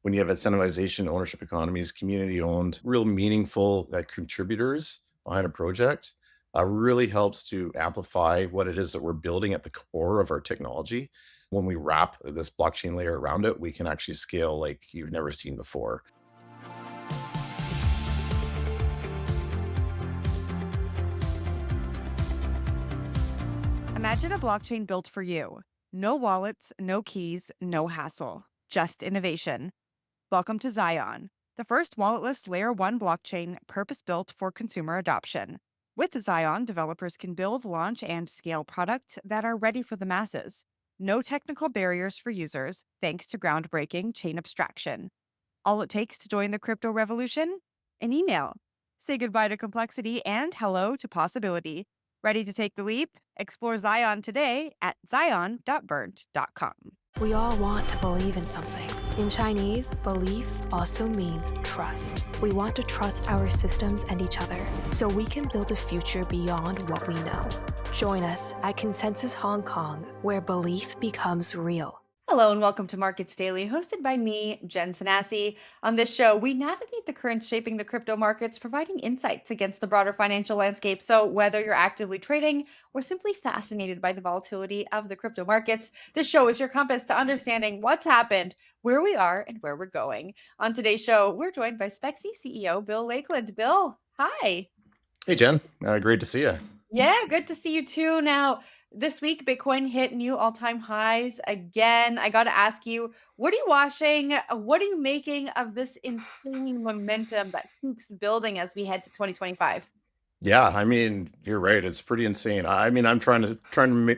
when you have incentivization, ownership economies, community owned, real meaningful contributors behind a project, really helps to amplify what it is that we're building at the core of our technology. When we wrap this blockchain layer around it, we can actually scale like you've never seen before. Imagine a blockchain built for you. No wallets, no keys, no hassle, just innovation. Welcome to Xion, the first walletless layer 1 blockchain purpose built for consumer adoption. With Xion, developers can build, launch, and scale products that are ready for the masses. No technical barriers for users, thanks to groundbreaking chain abstraction. All it takes to join the crypto revolution? An email. Say goodbye to complexity and hello to possibility. Ready to take the leap? Explore Zion today at zion.burnt.com. We all want to believe in something. In Chinese, belief also means trust. We want to trust our systems and each other so we can build a future beyond what we know. Join us at Consensus Hong Kong, where belief becomes real. Hello and welcome to Markets Daily, hosted by me, Jen Sanasi. On this show, we navigate the currents shaping the crypto markets, providing insights against the broader financial landscape. So, whether you're actively trading or simply fascinated by the volatility of the crypto markets, this show is your compass to understanding what's happened, where we are, and where we're going. On today's show, we're joined by Spexi CEO Bill Lakeland. Bill, hi. Hey, Jen. Great to see you. Yeah, good to see you too. Now, this week, Bitcoin hit new all time highs again. I got to ask you, what are you watching? What are you making of this insane momentum that keeps building as we head to 2025? Yeah, I mean, you're right. It's pretty insane. I mean, I'm trying to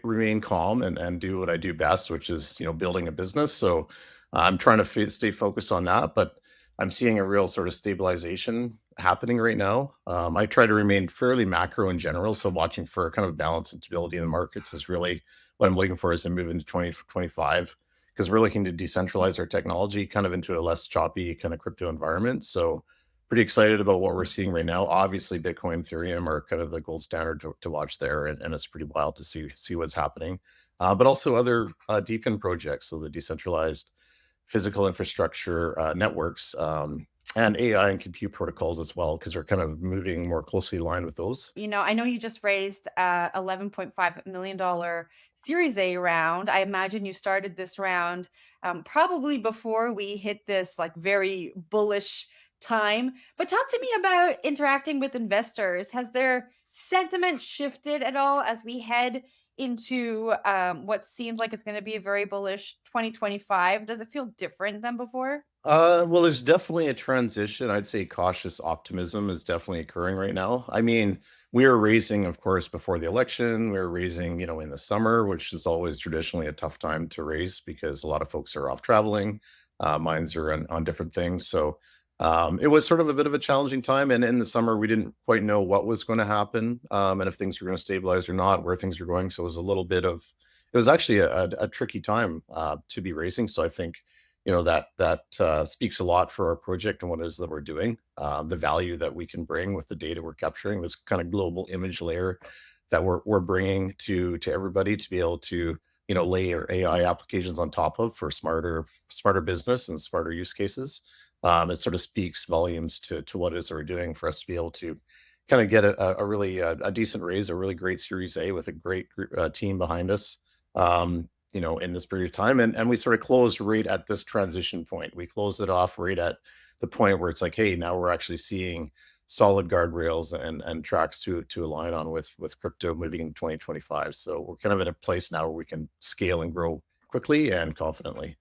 remain calm and do what I do best, which is building a business. So I'm trying to stay focused on that, but I'm seeing a real sort of stabilization happening right now. I try to remain fairly macro in general, so watching for kind of balance and stability in the markets is really what I'm looking for as I move into 2025 because we're looking to decentralize our technology kind of into a less choppy kind of crypto environment. So pretty excited about what we're seeing right now. Obviously, Bitcoin, Ethereum are kind of the gold standard to watch there, and it's pretty wild to see what's happening. But also other Deepen projects, so the decentralized physical infrastructure networks, and AI and compute protocols as well, because they're kind of moving more closely aligned with those. I know you just raised a $11.5 million Series A round. I imagine you started this round probably before we hit this like very bullish time. But talk to me about interacting with investors. Has their sentiment shifted at all as we head into what seems like it's going to be a very bullish 2025? Does it feel different than before? Well, there's definitely a transition. I'd say cautious optimism is definitely occurring right now. I mean, we were raising, of course, before the election. We were raising, in the summer, which is always traditionally a tough time to raise because a lot of folks are off traveling. Minds are on different things. So it was sort of a bit of a challenging time. And in the summer, we didn't quite know what was going to happen and if things were going to stabilize or not, where things were going. So it was a little bit of, it was actually a tricky time to be raising. So I think that speaks a lot for our project and what it is that we're doing, the value that we can bring with the data we're capturing, this kind of global image layer that we're bringing to everybody to be able to layer AI applications on top of for smarter business and smarter use cases. It sort of speaks volumes to what it is that we're doing for us to be able to kind of get a really a decent raise, a really great Series A with a great team behind us. In this period of time. And we sort of closed right at this transition point. We closed it off right at the point where it's like, hey, now we're actually seeing solid guardrails and tracks to align on with crypto moving into 2025. So we're kind of in a place now where we can scale and grow quickly and confidently.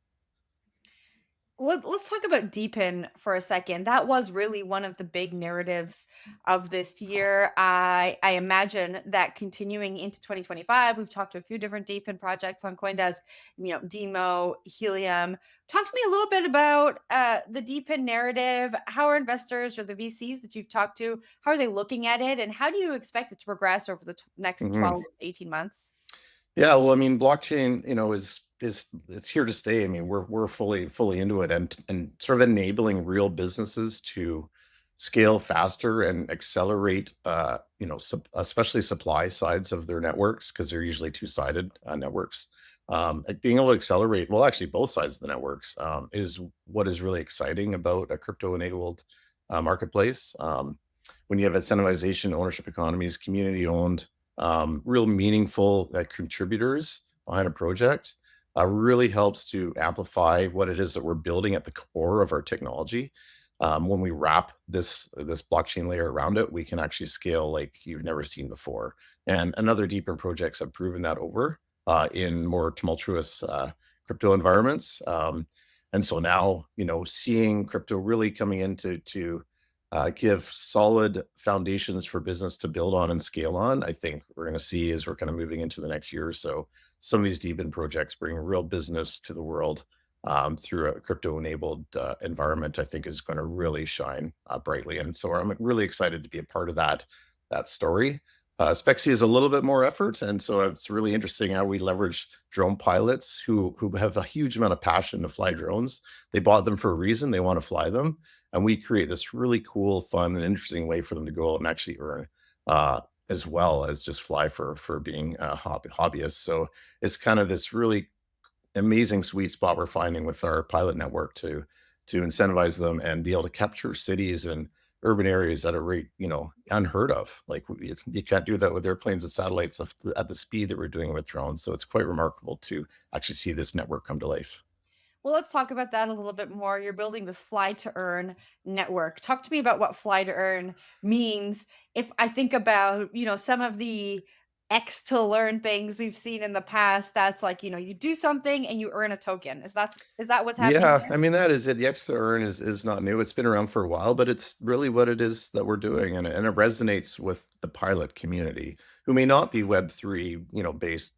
Let's talk about Deepen for a second. That was really one of the big narratives of this year. I imagine that continuing into 2025, we've talked to a few different Deepen projects on CoinDesk, Demo, Helium. Talk to me a little bit about the Deepen narrative. How are investors or the VCs that you've talked to, how are they looking at it? And how do you expect it to progress over the next Mhm. 12, 18 months? Yeah, well, I mean, blockchain, is it's here to stay. I mean, we're fully into it and sort of enabling real businesses to scale faster and accelerate, especially supply sides of their networks because they're usually two-sided networks. Being able to accelerate, well, actually, both sides of the networks is what is really exciting about a crypto-enabled marketplace. When you have incentivization, ownership economies, community-owned, real meaningful contributors behind a project, really helps to amplify what it is that we're building at the core of our technology. When we wrap this blockchain layer around it, we can actually scale like you've never seen before. And another Deepen projects have proven that over in more tumultuous crypto environments. And so now, seeing crypto really coming into to give solid foundations for business to build on and scale on, I think we're going to see as we're kind of moving into the next year or so, some of these Deepen projects bring real business to the world through a crypto-enabled environment. I think is going to really shine brightly, and so I'm really excited to be a part of that story. Spexi is a little bit more effort, and so it's really interesting how we leverage drone pilots who have a huge amount of passion to fly drones. They bought them for a reason; they want to fly them, and we create this really cool, fun, and interesting way for them to go out and actually earn, as well as just fly for being hobbyists. So it's kind of this really amazing sweet spot we're finding with our pilot network to incentivize them and be able to capture cities and urban areas at a rate unheard of. Like you can't do that with airplanes and satellites at the speed that we're doing with drones. So it's quite remarkable to actually see this network come to life. Well, let's talk about that a little bit more. You're building this fly to earn network. Talk to me about what fly to earn means. If I think about, some of the X to learn things we've seen in the past, that's like, you do something and you earn a token. Is that what's happening Yeah, I here? mean, that is it. The extra earn is not new. It's been around for a while, but it's really what it is that we're doing. And it resonates with the pilot community who may not be Web3, based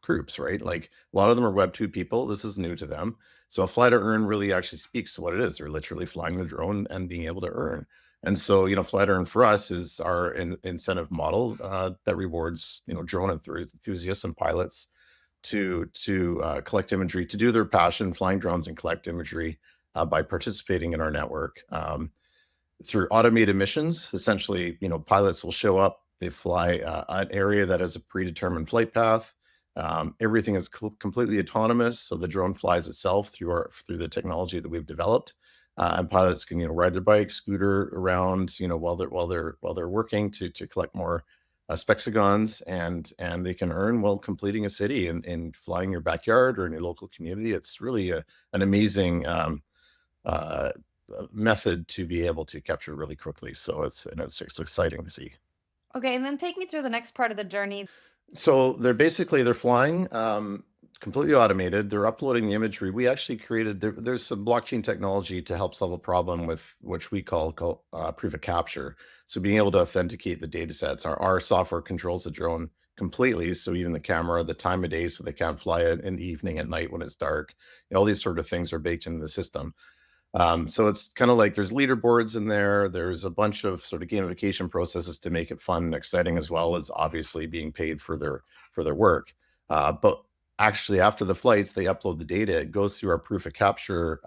groups, right? Like a lot of them are Web2 people. This is new to them. So a fly to earn really actually speaks to what it is. They're literally flying the drone and being able to earn. And so, fly to earn for us is our incentive model that rewards, drone enthusiasts and pilots to collect imagery, to do their passion, flying drones and collect imagery by participating in our network. Through automated missions, essentially, pilots will show up, they fly an area that has a predetermined flight path. Everything is completely autonomous, so the drone flies itself through the technology that we've developed, and pilots can ride their bike, scooter around, while they're working to collect more spexigons, and they can earn while completing a city and flying your backyard or in your local community. It's really an amazing uh, method to be able to capture really quickly. So it's exciting to see. Okay, and then take me through the next part of the journey. So they're flying completely automated. They're uploading the imagery. We actually created there's some blockchain technology to help solve a problem with which we call proof of capture. So being able to authenticate the data sets. Our software controls the drone completely. So even the camera, the time of day, so they can't fly it in the evening at night when it's dark. All these sort of things are baked into the system. So it's kind of like there's leaderboards in there. There's a bunch of sort of gamification processes to make it fun and exciting, as well as obviously being paid for their work. But actually, after the flights, they upload the data. It goes through our proof of capture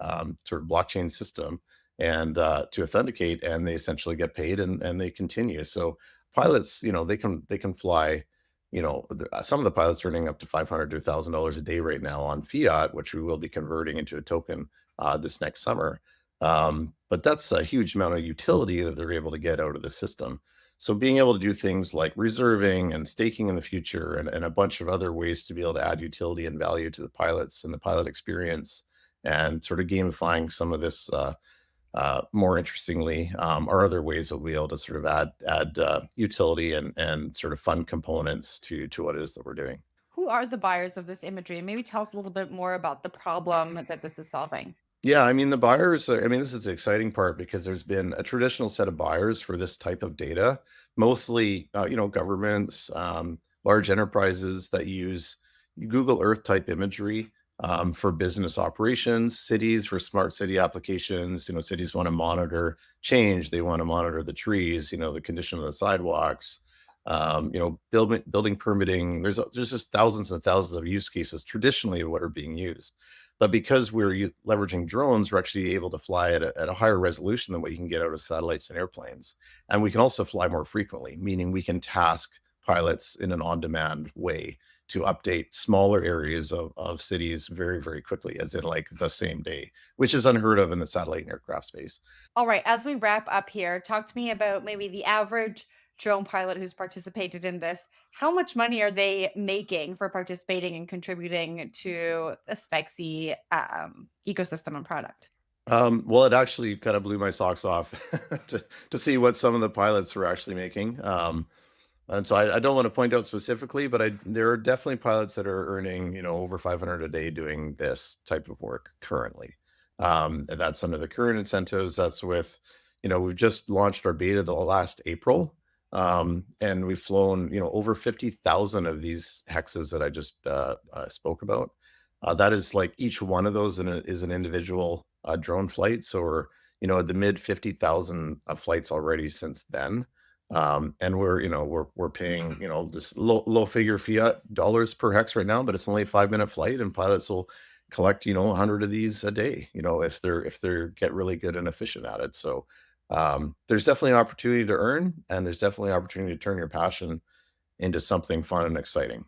sort of blockchain system and to authenticate, and they essentially get paid and they continue. So pilots, they can fly. Some of the pilots are earning up to $500 to $1,000 a day right now on fiat, which we will be converting into a token this next summer. But that's a huge amount of utility that they're able to get out of the system. So being able to do things like reserving and staking in the future and a bunch of other ways to be able to add utility and value to the pilots and the pilot experience and sort of gamifying some of this more interestingly are other ways that we'll be able to sort of add utility and sort of fun components to what it is that we're doing. Who are the buyers of this imagery? And maybe tell us a little bit more about the problem that this is solving. Yeah, I mean, the buyers, I mean, this is the exciting part because there's been a traditional set of buyers for this type of data, mostly, governments, large enterprises that use Google Earth type imagery for business operations, cities for smart city applications. Cities want to monitor change, they want to monitor the trees, the condition of the sidewalks, building permitting. There's just thousands and thousands of use cases traditionally of what are being used. But because we're leveraging drones, we're actually able to fly at a higher resolution than what you can get out of satellites and airplanes. And we can also fly more frequently, meaning we can task pilots in an on-demand way to update smaller areas of cities very, very quickly, as in like the same day, which is unheard of in the satellite and aircraft space. All right, as we wrap up here, talk to me about maybe the average drone pilot who's participated in this. How much money are they making for participating and contributing to a Spexi ecosystem and product? Well, it actually kind of blew my socks off to see what some of the pilots were actually making. And so I don't want to point out specifically, but there are definitely pilots that are earning, over 500 a day doing this type of work currently. And that's under the current incentives. That's with, we've just launched our beta the last April. And we've flown, over 50,000 of these hexes that I just spoke about. That is like each one of those is an individual drone flight. So we're, at the mid 50,000 flights already since then. And we're paying, this low figure fiat dollars per hex right now, but it's only a 5-minute flight, and pilots will collect, 100 of these a day, if they're get really good and efficient at it. So there's definitely an opportunity to earn, and there's definitely an opportunity to turn your passion into something fun and exciting.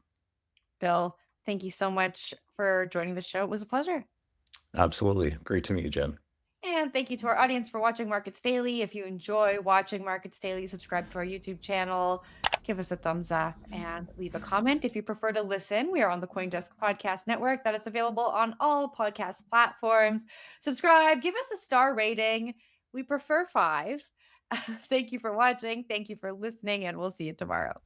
Bill, thank you so much for joining the show. It was a pleasure. Absolutely. Great to meet you, Jen. And thank you to our audience for watching Markets Daily. If you enjoy watching Markets Daily, subscribe to our YouTube channel, give us a thumbs up, and leave a comment. If you prefer to listen, we are on the CoinDesk Podcast Network that is available on all podcast platforms. Subscribe, give us a star rating. We prefer 5. Thank you for watching. Thank you for listening, and we'll see you tomorrow.